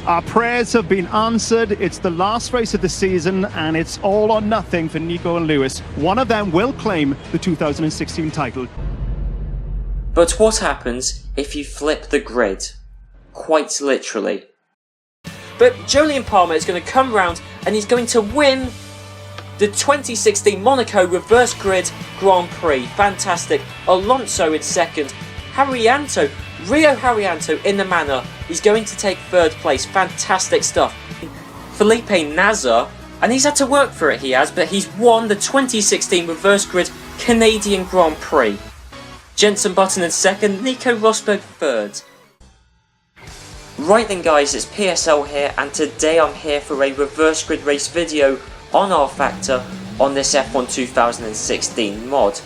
Our prayers have been answered. It's the last race of the season and it's all or nothing for Nico and Lewis. One of them will claim the 2016 title. But what happens if you flip the grid? Quite literally. But Jolyon Palmer is going to come round and he's going to win the 2016 Monaco Reverse Grid Grand Prix. Fantastic. Alonso in second. Rio Haryanto in the manor. He's going to take third place. Fantastic stuff. Felipe Nasr, and he's had to work for it, he has, but he's won the 2016 Reverse Grid Canadian Grand Prix. Jenson Button in second, Nico Rosberg third. Right then guys, it's PSL here, and today I'm here for a reverse grid race video on rFactor on this F1 2016 mod.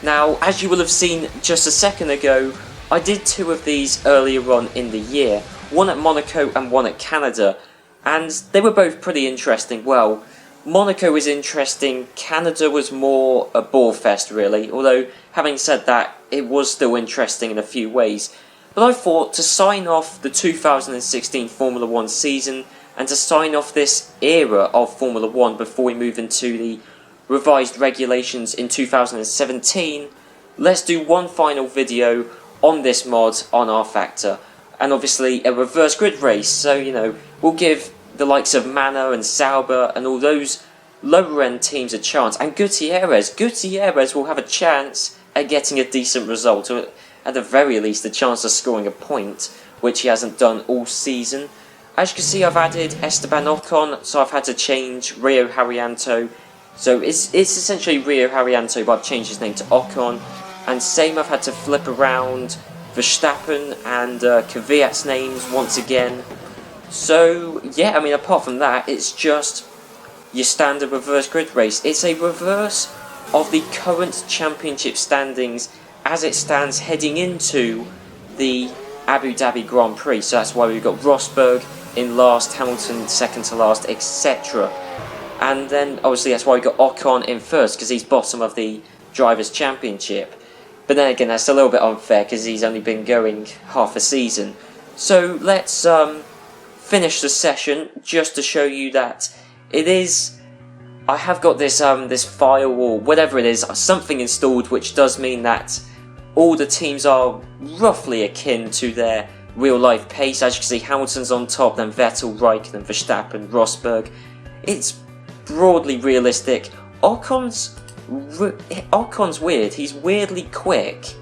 Now, as you will have seen just a second ago, I did two of these earlier on in the year, one at Monaco and one at Canada, and they were both pretty interesting. Well, Monaco was interesting, Canada was more a bore fest really, although having said that, it was still interesting in a few ways. But I thought to sign off the 2016 Formula 1 season and to sign off this era of Formula 1 before we move into the revised regulations in 2017, let's do one final video on this mod on rFactor, and obviously a reverse grid race, so you know, we'll give the likes of Manor and Sauber and all those lower end teams a chance, and Gutierrez will have a chance at getting a decent result, or at the very least a chance of scoring a point, which he hasn't done all season. As you can see, I've added Esteban Ocon, so I've had to change Rio Haryanto, so it's essentially Rio Haryanto, but I've changed his name to Ocon. And same, I've had to flip around Verstappen and Kvyat's names once again. So yeah, I mean, apart from that, it's just your standard reverse grid race. It's a reverse of the current championship standings as it stands heading into the Abu Dhabi Grand Prix. So that's why we've got Rosberg in last, Hamilton second to last, etc. And then obviously that's why we got Ocon in first, because he's bottom of the Drivers' Championship. But then again, that's a little bit unfair because he's only been going half a season. So let's finish the session just to show you that it is. I have got this this file or whatever it is, something installed, which does mean that all the teams are roughly akin to their real life pace. As you can see, Hamilton's on top, then Vettel, Raikkonen, Verstappen, Rosberg. It's broadly realistic. Ocon's weird. He's weirdly quick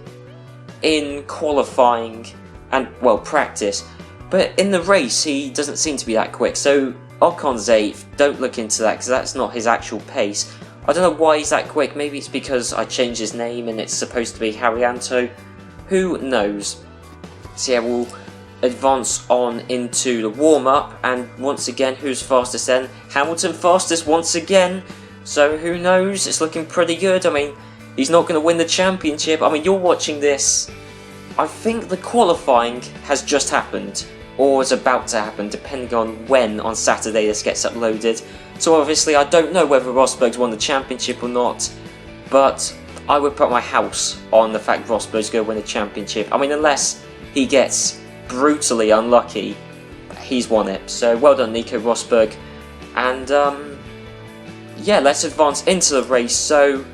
in qualifying and, well, practice, but in the race he doesn't seem to be that quick. So Ocon's 8th, don't look into that because that's not his actual pace. I don't know why he's that quick. Maybe it's because I changed his name and it's supposed to be Haryanto. Who knows? So yeah, we'll advance on into the warm-up, and once again, who's fastest then? Hamilton fastest once again. So who knows, it's looking pretty good. I mean, he's not going to win the championship. I mean, you're watching this, I think the qualifying has just happened, or is about to happen, depending on when on Saturday this gets uploaded. So obviously I don't know whether Rosberg's won the championship or not, but I would put my house on the fact Rosberg's going to win the championship. I mean, unless he gets brutally unlucky, he's won it. So well done, Nico Rosberg. And yeah, let's advance into the race. So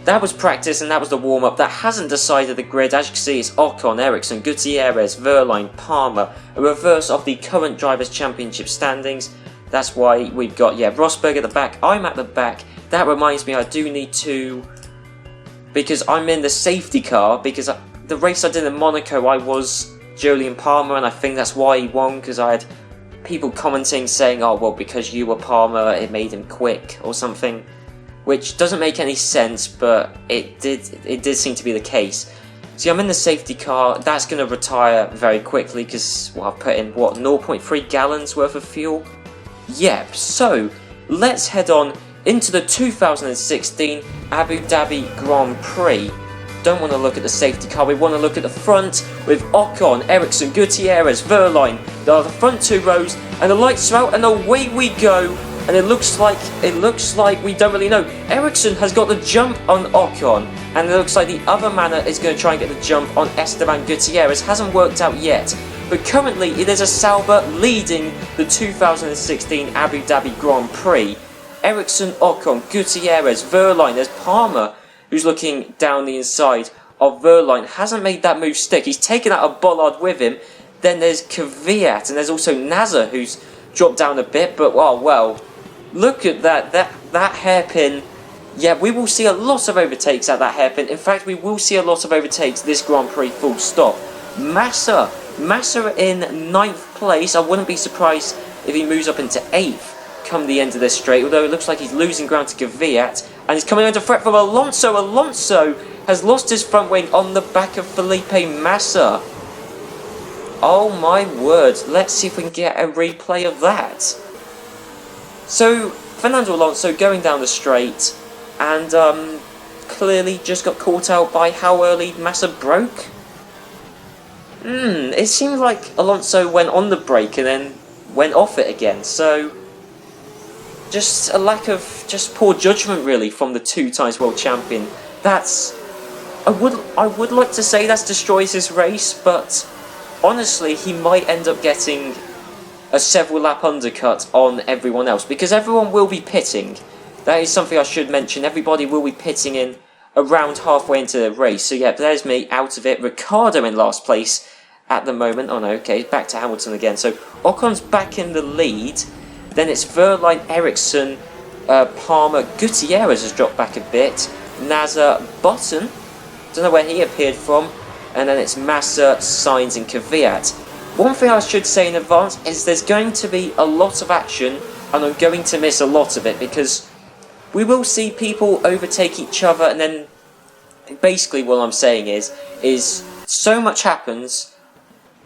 that was practice and that was the warm-up. That hasn't decided the grid. As you can see, it's Ocon, Ericsson, Gutierrez, Verline, Palmer, a reverse of the current Drivers' Championship standings. That's why we've got, yeah, Rosberg at the back, I'm at the back. That reminds me, I do need to, because I'm in the safety car, because the race I did in Monaco, I was Jolyon Palmer, and I think that's why he won, because I had people commenting saying, oh, well, because you were Palmer, it made him quick, or something, which doesn't make any sense, but it did seem to be the case. See, I'm in the safety car. That's going to retire very quickly, because, well, I've put in, what, 0.3 gallons worth of fuel? Yep, so let's head on into the 2016 Abu Dhabi Grand Prix. Don't want to look at the safety car, we want to look at the front with Ocon, Ericsson, Gutierrez, Verline. There are the front two rows, and the lights are out, and away we go. And it looks like we don't really know. Ericsson has got the jump on Ocon, and it looks like the other manner is going to try and get the jump on Esteban Gutierrez. Hasn't worked out yet. But currently it is a Sauber leading the 2016 Abu Dhabi Grand Prix. Ericsson, Ocon, Gutierrez, Verline, there's Palmer who's looking down the inside of Verline, hasn't made that move stick, he's taken out a bollard with him. Then there's Kvyat, and there's also Nasser who's dropped down a bit, but oh well, look at that hairpin. Yeah, we will see a lot of overtakes at that hairpin. In fact, we will see a lot of overtakes this Grand Prix full stop. Massa in 9th place. I wouldn't be surprised if he moves up into 8th come the end of this straight, although it looks like he's losing ground to Kvyat, and he's coming under threat from Alonso. Alonso has lost his front wing on the back of Felipe Massa. Oh my word, let's see if we can get a replay of that. So, Fernando Alonso going down the straight, and clearly just got caught out by how early Massa broke. It seems like Alonso went on the brake and then went off it again, so just a lack of just poor judgment really from the 2-times world champion. I would like to say that destroys his race, but honestly he might end up getting a several lap undercut on everyone else, because everyone will be pitting. That is something I should mention. Everybody will be pitting in around halfway into the race. So yeah, there's me out of it. Ricciardo in last place at the moment. Oh no, okay, back to Hamilton again. So Ocon's back in the lead. Then it's Verline, Ericsson, Palmer, Gutierrez has dropped back a bit. Nasser, Button, don't know where he appeared from. And then it's Massa, Sainz and Kvyat. One thing I should say in advance is there's going to be a lot of action, and I'm going to miss a lot of it, because we will see people overtake each other, and then basically what I'm saying is so much happens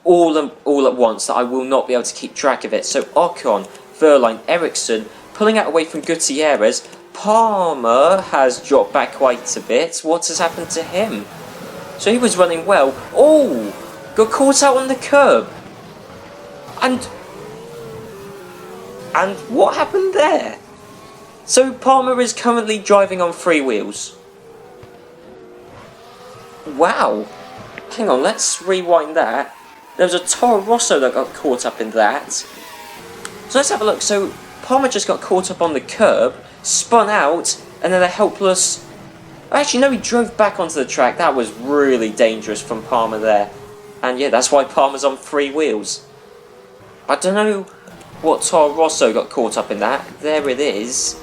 all at once that I will not be able to keep track of it. So Ocon, Verline, Ericsson pulling out away from Gutierrez. Palmer has dropped back quite a bit. What has happened to him? So he was running well. Oh, got caught out on the curb. And what happened there? So Palmer is currently driving on 3 wheels. Wow. Hang on, let's rewind that. There was a Toro Rosso that got caught up in that. So let's have a look. So Palmer just got caught up on the curb, spun out, and then a helpless... Actually, no, he drove back onto the track. That was really dangerous from Palmer there. And yeah, that's why Palmer's on 3 wheels. I don't know what Toro Rosso got caught up in that. There it is.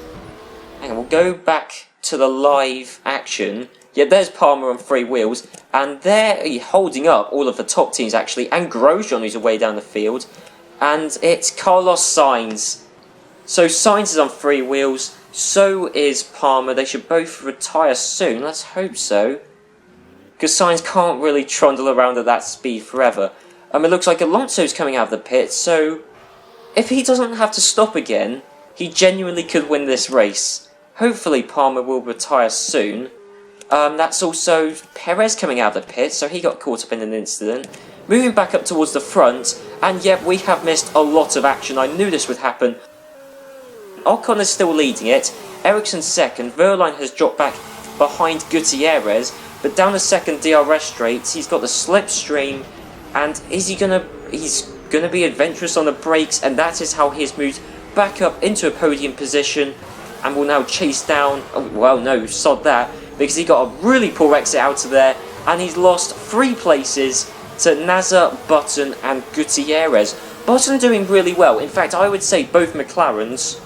Hang on, we'll go back to the live action. Yeah, there's Palmer on 3 wheels. And they're holding up all of the top teams, actually. And Grosjean, who's away down the field. And it's Carlos Sainz. So Sainz is on 3 wheels. So is Palmer. They should both retire soon. Let's hope so. Because Sainz can't really trundle around at that speed forever. It looks like Alonso's coming out of the pit. So if he doesn't have to stop again, he genuinely could win this race. Hopefully Palmer will retire soon. That's also Perez coming out of the pit, so he got caught up in an incident. Moving back up towards the front, and yet we have missed a lot of action. I knew this would happen. Ocon is still leading it. Ericsson second. Verline has dropped back behind Gutierrez, but down the second DRS straight, he's got the slipstream, and he's gonna be adventurous on the brakes, and that is how he has moved back up into a podium position, and will now chase down. Oh, well, no, sod that, because he got a really poor exit out of there, and he's lost 3 places to Nasser, Button, and Gutierrez. Button doing really well. In fact, I would say both McLarens,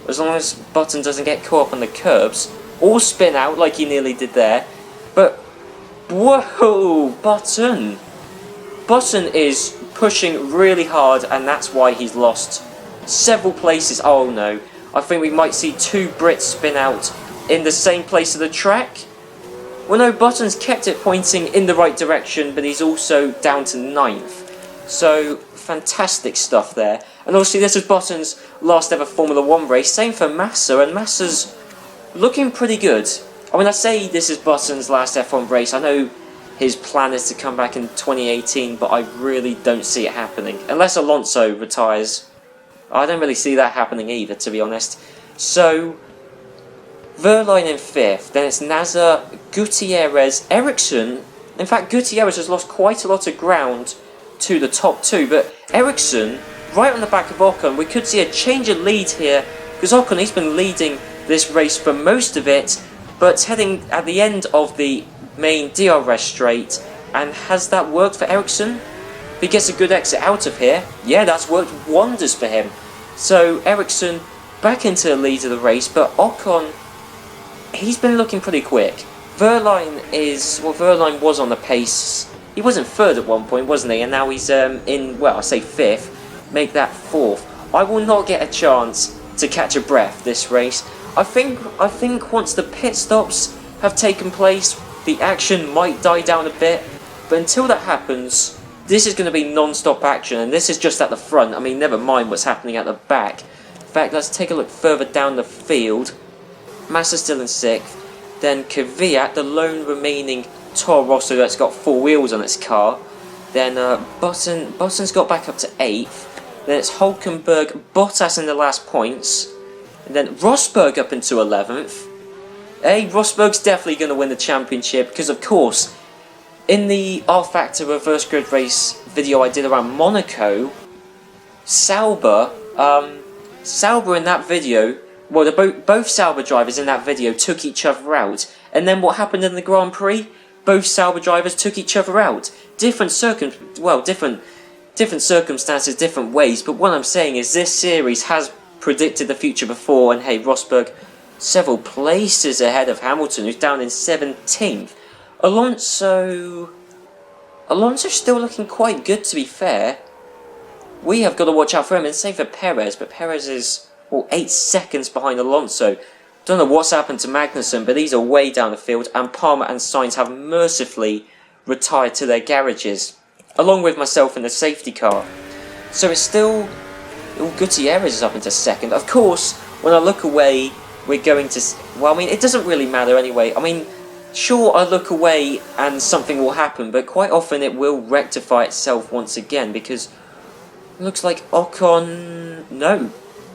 as long as Button doesn't get caught up on the curbs, or spin out like he nearly did there. But, whoa, Button is pushing really hard, and that's why he's lost several places. Oh no, I think we might see 2 Brits spin out in the same place of the track. Well no, Button's kept it pointing in the right direction, but he's also down to 9th. So, fantastic stuff there. And obviously this is Button's last ever Formula 1 race. Same for Massa, and Massa's looking pretty good. I mean, I say this is Button's last F1 race. I know his plan is to come back in 2018, but I really don't see it happening. Unless Alonso retires. I don't really see that happening either, to be honest. So, Verline in 5th, then it's Nasser, Gutierrez, Ericsson. In fact, Gutierrez has lost quite a lot of ground to the top two. But Ericsson, right on the back of Ocon, we could see a change of lead here, because Ocon, he's been leading this race for most of it, but heading at the end of the main DRS straight. And has that worked for Ericsson? If he gets a good exit out of here, yeah, that's worked wonders for him. So Ericsson back into the lead of the race, but Ocon, he's been looking pretty quick. Verline was on the pace. He was in third at one point, wasn't he? And now he's in, well, I say fifth. Make that fourth. I will not get a chance to catch a breath this race. I think once the pit stops have taken place, the action might die down a bit. But until that happens, this is going to be non-stop action, and this is just at the front. I mean, never mind what's happening at the back. In fact, let's take a look further down the field. Massa's still in 6th. Then Kvyat, the lone remaining Toro Rosso that's got 4 wheels on its car. Then Button's got back up to 8th. Then it's Hulkenberg, Bottas in the last points. And then Rosberg up into 11th. Hey, Rosberg's definitely going to win the championship, because of course, in the rFactor reverse grid race video I did around Monaco, Sauber in that video, well, both Sauber drivers in that video took each other out. And then what happened in the Grand Prix? Both Sauber drivers took each other out. Different circumstances, different ways. But what I'm saying is this series has predicted the future before. And hey, Rosberg, several places ahead of Hamilton, who's down in 17th. Alonso's still looking quite good, to be fair. We have got to watch out for him, and same for Perez, but Perez is 8 seconds behind Alonso. Don't know what's happened to Magnussen, but these are way down the field, and Palmer and Sainz have mercifully retired to their garages, along with myself in the safety car. So it's still... Gutierrez is up into 2nd. Of course, when I look away, we're going to... Well, I mean, it doesn't really matter anyway. I mean, sure, I look away and something will happen, but quite often it will rectify itself once again, because it looks like Ocon...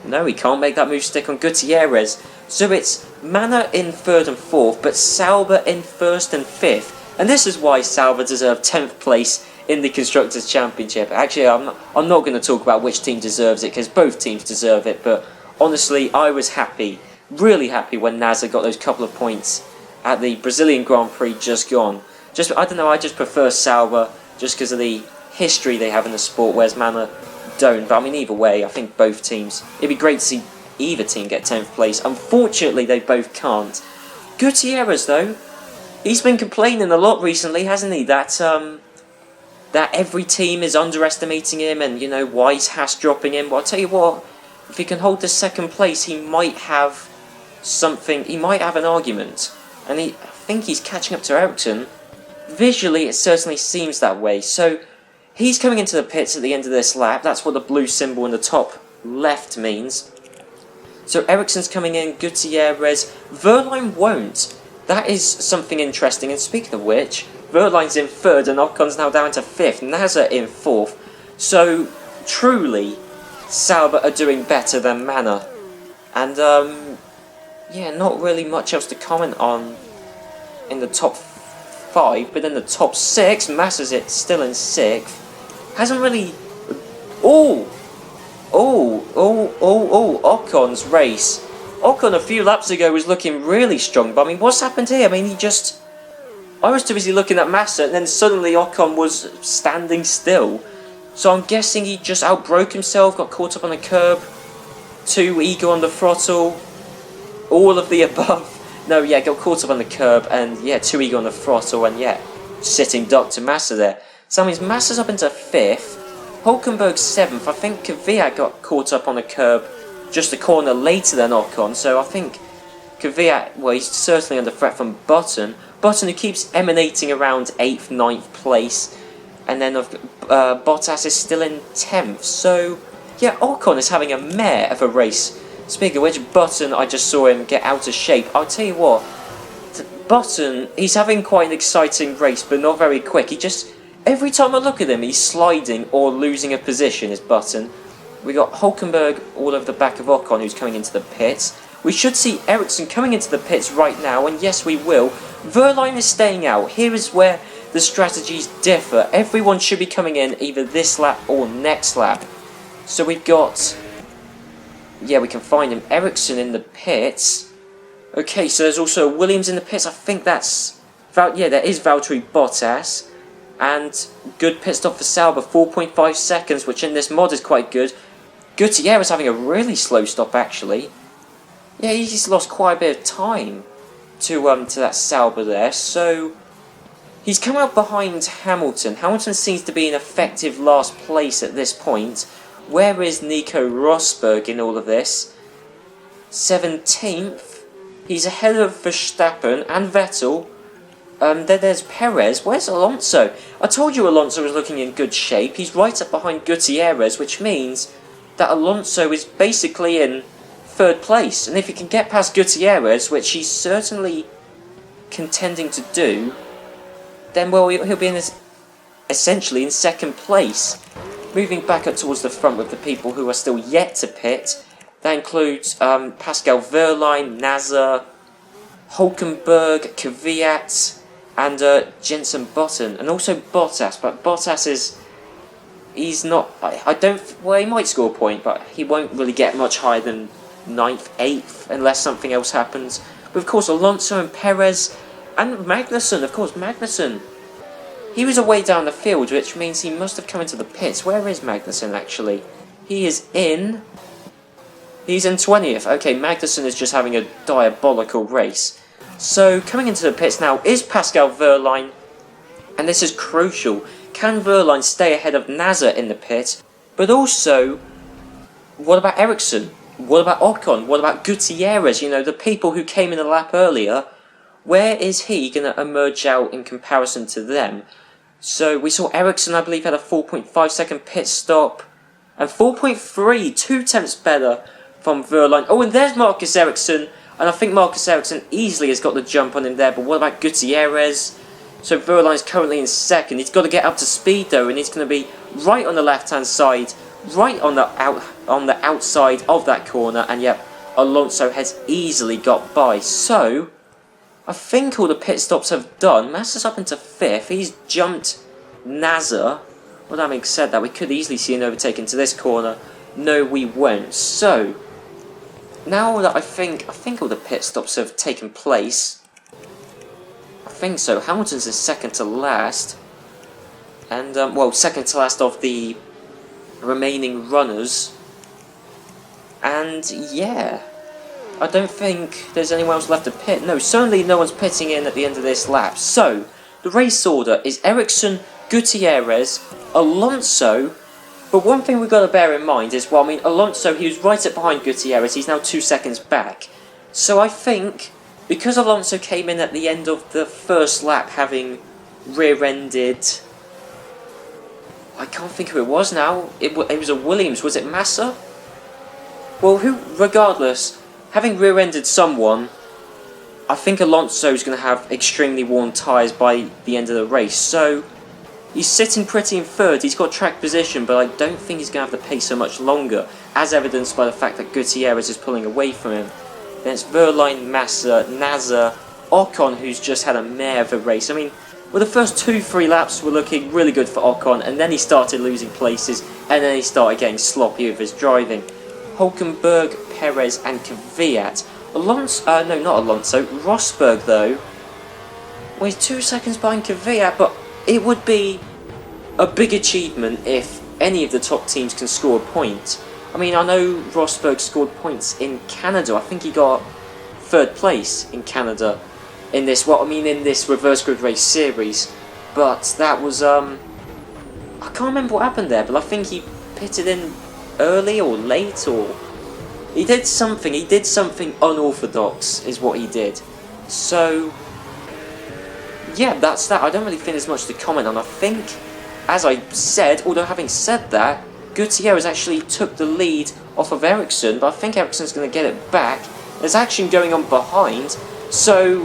No, he can't make that move stick on Gutierrez. So it's Manor in 3rd and 4th, but Sauber in 1st and 5th. And this is why Sauber deserve 10th place in the Constructors' Championship. Actually, I'm not going to talk about which team deserves it, because both teams deserve it, but honestly, I was happy, really happy, when NASA got those couple of points at the Brazilian Grand Prix just gone. I don't know, I just prefer Sauber, just because of the history they have in the sport, whereas Manor don't. But I mean, either way, I think both teams, it'd be great to see either team get 10th place. Unfortunately, they both can't. Gutierrez, though, he's been complaining a lot recently, hasn't he? That every team is underestimating him, and, you know, why is Haas dropping him? Well, I'll tell you what, if he can hold the 2nd place, he might have something, he might have an argument. And I think he's catching up to Ericsson. Visually, it certainly seems that way. So, he's coming into the pits at the end of this lap. That's what the blue symbol in the top left means. So Ericsson's coming in, Gutierrez. Verline won't. That is something interesting. And speaking of which, Verline's in 3rd and Ocon's now down to 5th. NASA in 4th. So, truly, Sauber are doing better than Manor. And, yeah, not really much else to comment on in the top 5. But in the top 6, Massa's still in 6th. Hasn't really... Ocon's race. Ocon a few laps ago was looking really strong, but I mean, what's happened here? I mean, I was too busy looking at Massa, and then suddenly Ocon was standing still. So I'm guessing he just outbroke himself, got caught up on a curb, too eager on the throttle, all of the above. No, yeah, got caught up on the curb, and yeah, too eager on the throttle, and yeah, sitting duck to Massa there. So that means Massa's up into 5th, Hulkenberg's 7th. I think Kvyat got caught up on a curb just a corner later than Ocon, so I think Kvyat, well, he's certainly under threat from Button, who keeps emanating around 8th, 9th place, and then Bottas is still in 10th, so yeah, Ocon is having a mare of a race. Speaking of which, Button, I just saw him get out of shape. I'll tell you what, Button, he's having quite an exciting race, but not very quick. Every time I look at him, he's sliding or losing a position, is Button. We got Hulkenberg all over the back of Ocon, who's coming into the pits. We should see Ericsson coming into the pits right now, and yes, we will. Verline is staying out. Here is where the strategies differ. Everyone should be coming in either this lap or next lap. So we've got, yeah, we can find him, Ericsson in the pits. Okay, so there's also Williams in the pits. I think that's, yeah, there is Valtteri Bottas. And good pit stop for Sauber, 4.5 seconds, which in this mod is quite good. Gutierrez having a really slow stop, actually. Yeah, he's lost quite a bit of time to that Sauber there. So he's come out behind Hamilton. Hamilton seems to be in effective last place at this point. Where is Nico Rosberg in all of this? 17th. He's ahead of Verstappen and Vettel. Then there's Perez. Where's Alonso? I told you Alonso was looking in good shape. He's right up behind Gutierrez, which means that Alonso is basically in third place. And if he can get past Gutierrez, which he's certainly contending to do, then, well, he'll be in this, essentially in second place. Moving back up towards the front with the people who are still yet to pit. That includes Pascal Wehrlein, Nasser, Hulkenberg, Kvyat, and Jenson Button, and also Bottas. But Bottas is, he's not, I don't, well, he might score a point, but he won't really get much higher than 9th, 8th, unless something else happens. But of course, Alonso and Perez, and Magnussen, of course, Magnussen. He was away down the field, which means he must have come into the pits. Where is Magnussen, actually? He is in, he's in 20th. Okay, Magnussen is just having a diabolical race. So, coming into the pits now is Pascal Wehrlein, and this is crucial. Can Wehrlein stay ahead of Nasser in the pit? But also, what about Ericsson? What about Ocon? What about Gutierrez? You know, the people who came in the lap earlier. Where is he going to emerge out in comparison to them? So, we saw Ericsson, I believe, had a 4.5 second pit stop. And 4.3, 2 tenths better from Wehrlein. Oh, and there's Marcus Ericsson. And I think Marcus Ericsson easily has got the jump on him there. But what about Gutierrez? So Wehrlein's currently in second. He's got to get up to speed though, and he's going to be right on the left-hand side, right on the outside of that corner. And yep, Alonso has easily got by. So I think all the pit stops have done. Massa's up into 5th. He's jumped Nasser. Well, that being said, that we could easily see an overtake into this corner. No, we won't. So now that I think all the pit stops have taken place. I think so. Hamilton's in second to last. And, well, second to last of the remaining runners. And, yeah. I don't think there's anyone else left to pit. No, certainly no one's pitting in at the end of this lap. So, the race order is Ericsson, Gutierrez, Alonso. But one thing we've got to bear in mind is, well, I mean, Alonso, he was right up behind Gutierrez. He's now 2 seconds back. So I think, because Alonso came in at the end of the first lap having rear-ended, I can't think who it was now. It was a Williams. Was it Massa? Well, regardless, having rear-ended someone, I think Alonso's going to have extremely worn tyres by the end of the race. So he's sitting pretty in third. He's got track position, but I don't think he's going to have the pace so much longer, as evidenced by the fact that Gutierrez is pulling away from him. Then it's Wehrlein, Massa, Nasser, Ocon, who's just had a mare of a race. I mean, well, the first 2-3 laps were looking really good for Ocon, and then he started losing places, and then he started getting sloppy with his driving. Hulkenberg, Perez, and Kvyat. Alonso, no, not Alonso. Rosberg, though, well, he's 2 seconds behind Kvyat, but it would be a big achievement if any of the top teams can score a point. I mean, I know Rosberg scored points in Canada. I think he got 3rd place in Canada in this, well, I mean, in this reverse grid race series. But that was, I can't remember what happened there, but I think he pitted in early or late, or he did something unorthodox is what he did. So yeah, that's that. I don't really think there's much to comment on. I think, as I said, although having said that, Gutierrez actually took the lead off of Ericsson, but I think Ericsson's going to get it back. There's action going on behind, so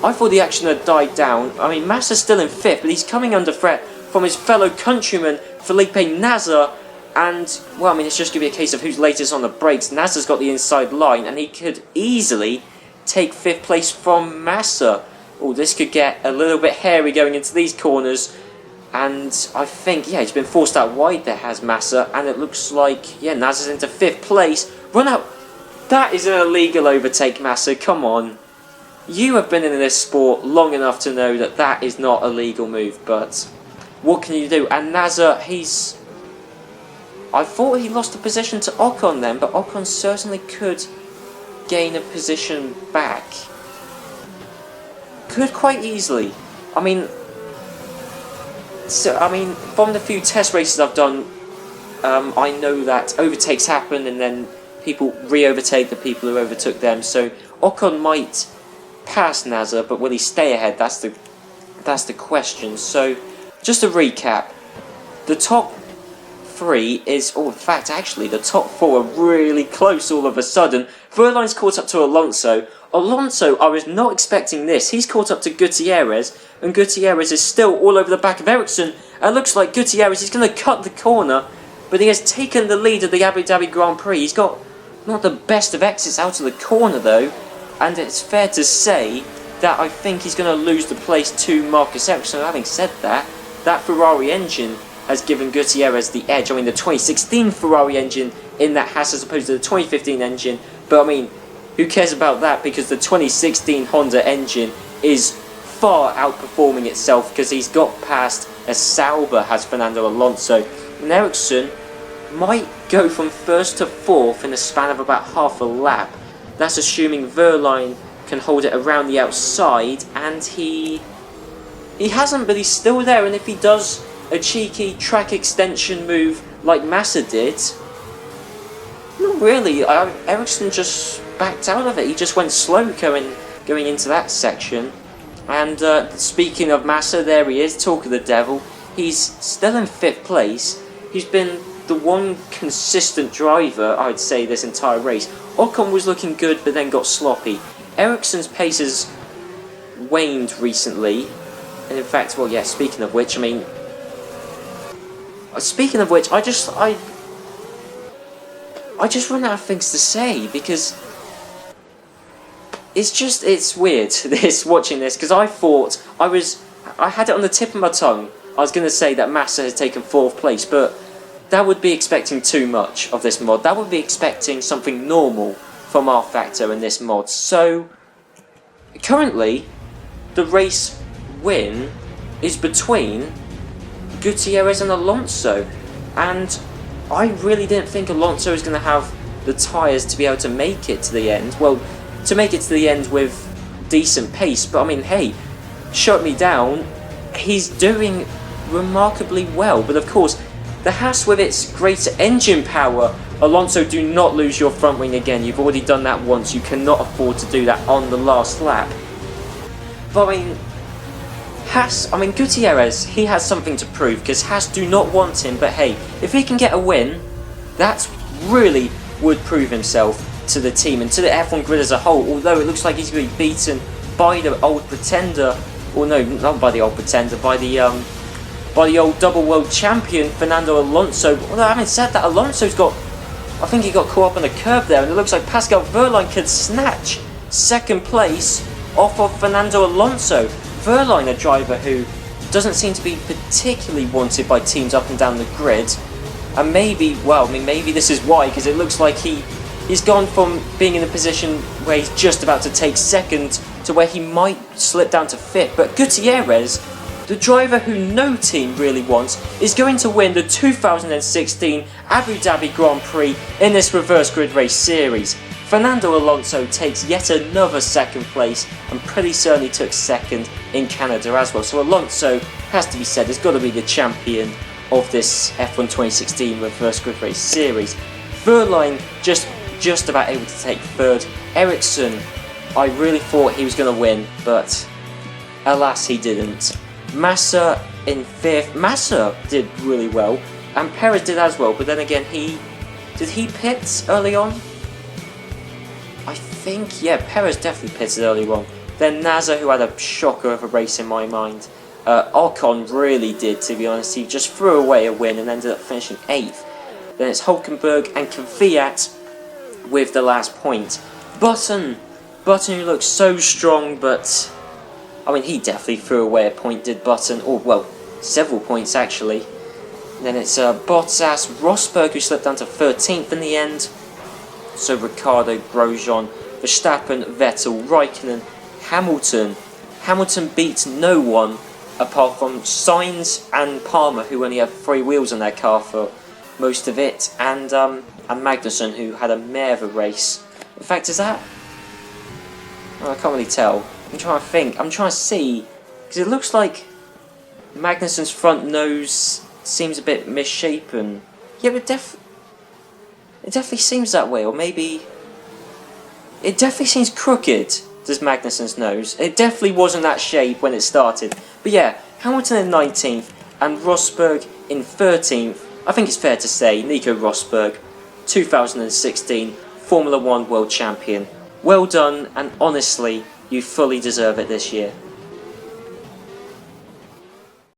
I thought the action had died down. I mean, Massa's still in 5th, but he's coming under threat from his fellow countryman, Felipe Nasser, and, well, I mean, it's just going to be a case of who's latest on the brakes. Nasser's got the inside line, and he could easily take 5th place from Massa. Oh, this could get a little bit hairy going into these corners. And I think, yeah, he's been forced out wide there, has Massa. And it looks like, yeah, Naz is into 5th place. Run out. That is an illegal overtake, Massa. Come on. You have been in this sport long enough to know that that is not a legal move. But what can you do? And Nazar, I thought he lost the position to Ocon then, but Ocon certainly could gain a position back. Could quite easily. I mean, from the few test races I've done, I know that overtakes happen and then people re-overtake the people who overtook them. So Ocon might pass Nazar, but will he stay ahead? That's the question. So just to recap, the top 3 is, in fact, actually, the top 4 are really close all of a sudden. Verline's caught up to Alonso. Alonso, I was not expecting this. He's caught up to Gutierrez, and Gutierrez is still all over the back of Ericsson. And it looks like Gutierrez is going to cut the corner, but he has taken the lead of the Abu Dhabi Grand Prix. He's got not the best of exits out of the corner, though, and it's fair to say that I think he's going to lose the place to Marcus Ericsson. Having said that, that Ferrari engine has given Gutierrez the edge. I mean, the 2016 Ferrari engine in that Haas as opposed to the 2015 engine. But I mean, who cares about that? Because the 2016 Honda engine is far outperforming itself because he's got past as Sauber has Fernando Alonso. And Ericsson might go from 1st to 4th in the span of about half a lap. That's assuming Verline can hold it around the outside, and he hasn't, but he's still there. And if he does a cheeky track extension move like Massa did, not really. Ericsson just backed out of it. He just went slow going into that section. And speaking of Massa, there he is, talk of the devil. He's still in 5th place. He's been the one consistent driver, I'd say, this entire race. Ocon was looking good, but then got sloppy. Ericsson's pace has waned recently. And in fact, well, yeah, speaking of which, I just run out of things to say, because it's weird watching this, because I had it on the tip of my tongue. I was going to say that Massa has taken 4th place, but that would be expecting too much of this mod. That would be expecting something normal from rFactor in this mod. So currently the race win is between Gutierrez and Alonso, and I really didn't think Alonso was going to have the tyres to be able to make it to the end. Well, to make it to the end with decent pace, but I mean, hey, shut me down, he's doing remarkably well. But of course, the Haas with its greater engine power, Alonso, do not lose your front wing again. You've already done that once. You cannot afford to do that on the last lap. But I mean, Gutierrez, he has something to prove, because Haas do not want him, but hey, if he can get a win, that really would prove himself to the team and to the F1 grid as a whole, although it looks like he's going to be beaten by the old pretender, or no, not by the old pretender, by the old double world champion, Fernando Alonso. Although having said that, Alonso's got, I think he got caught up on the curb there, and it looks like Pascal Wehrlein could snatch 2nd place off of Fernando Alonso. Wehrlein, a driver who doesn't seem to be particularly wanted by teams up and down the grid, and maybe this is why, because it looks like he's gone from being in a position where he's just about to take 2nd to where he might slip down to 5th. But Gutierrez, the driver who no team really wants, is going to win the 2016 Abu Dhabi Grand Prix in this reverse grid race series. Fernando Alonso takes yet another 2nd place, and pretty certainly took 2nd in Canada as well. So Alonso, has to be said, has got to be the champion of this F1 2016 reverse grid race series. Wehrlein just about able to take 3rd. Ericsson, I really thought he was going to win, but alas, he didn't. Massa in 5th. Massa did really well, and Perez did as well, but then again, did he pit early on? I think, yeah, Perez definitely pitted early on. Then Nazar, who had a shocker of a race in my mind. Ocon really did, to be honest. He just threw away a win and ended up finishing 8th. Then it's Hulkenberg and Kvyat with the last point. Button, who looks so strong, but I mean, he definitely threw away a point, did Button, or well, several points actually. And then it's Bottas, Rosberg, who slipped down to 13th in the end. So Ricciardo, Grosjean, Verstappen, Vettel, Raikkonen, Hamilton. Hamilton beats no one apart from Sainz and Palmer, who only had 3 wheels on their car for most of it, and Magnussen, who had a mare of a race. In fact, is that? Oh, I can't really tell. I'm trying to think. I'm trying to see, because it looks like Magnussen's front nose seems a bit misshapen. Yeah, but it definitely seems that way, or maybe it definitely seems crooked. Does Magnussen's nose? It definitely wasn't that shape when it started. But yeah, Hamilton in 19th and Rosberg in 13th. I think it's fair to say Nico Rosberg, 2016 Formula 1 World Champion. Well done, and honestly, you fully deserve it this year.